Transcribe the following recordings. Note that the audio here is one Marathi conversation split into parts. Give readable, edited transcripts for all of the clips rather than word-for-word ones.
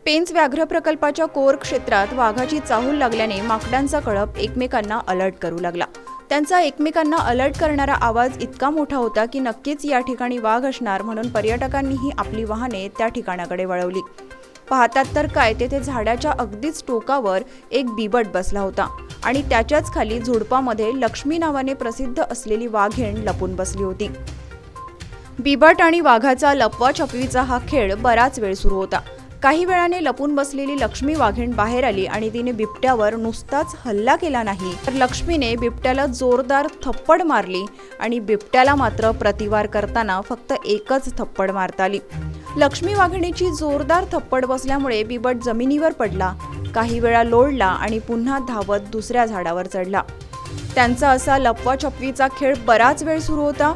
पेंच व्याघ्र प्रकल्पाच्या कोर क्षेत्रात वाघाची चाहूल लागल्याने माकडांचा कळप एकमेकांना अलर्ट करू लागला। त्यांचा एकमेकांना अलर्ट करणारा आवाज इतका मोठा होता की नक्कीच या ठिकाणी वाघ असणार म्हणून पर्यटकांनीही आपली वाहने त्या ठिकाणाकडे वळवली। पाहतात तर काय, तेथे झाडाच्या अगदीच टोकावर एक बिबट बसला होता आणि त्याच्याच खाली झुडपामध्ये लक्ष्मी नावाने प्रसिद्ध असलेली वाघीण लपून बसली होती। बिबट आणि वाघाचा लपवाछपवीचा हा खेळ बराच वेळ सुरू होता। काही वेळाने लपून बसलेली लक्ष्मी वाघीण बाहेर आली आणि तिने बिबट्यावर नुसताच हल्ला केला नाही, तर लक्ष्मीने बिबट्याला जोरदार थप्पड मारली आणि बिबट्याला मात्र प्रतिवार करताना फक्त एकच थप्पड मारता आली। लक्ष्मी वाघिणीची जोरदार थप्पड बसल्यामुळे बिबट जमिनीवर पडला, काही वेळा लोळला आणि पुन्हा धावत दुसऱ्या झाडावर चढला। त्यांचा असा लपवाछपवीचा खेळ बराच वेळ सुरू होता।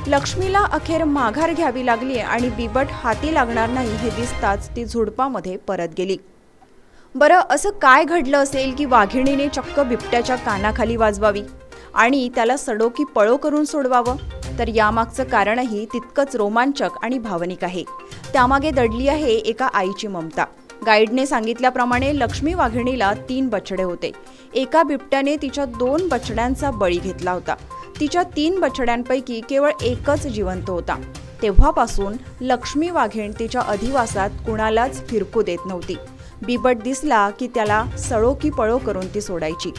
लक्ष्मीला अखेर माघार घ्यावी लागली आणि बिबट हाती लागणार नाही हे दिसताच ती झुडपामध्ये परत गेली। बरं, असं काय घडलं असेल की वाघिणीने चक्क बिबट्याच्या कानाखाली वाजवावी आणि त्याला सडो की पळो करून सोडवावं? तर यामागचं कारणही तितकंच रोमांचक आणि भावनिक आहे। त्यामागे दडली आहे एका आईची ममता। गाईडने सांगितल्याप्रमाणे लक्ष्मी वाघिणीला 3 बछडे होते। एका बिबट्याने तिच्या 2 बछड्यांचा बळी घेतला होता। तिच्या 3 बछड्यांपैकी केवळ एकच जिवंत होता। तेव्हापासून लक्ष्मी वाघीण तिच्या अधिवासात कुणालाच फिरकू देत नव्हती। बिबट दिसला की त्याला सळो की पळो करून ती सोडायची।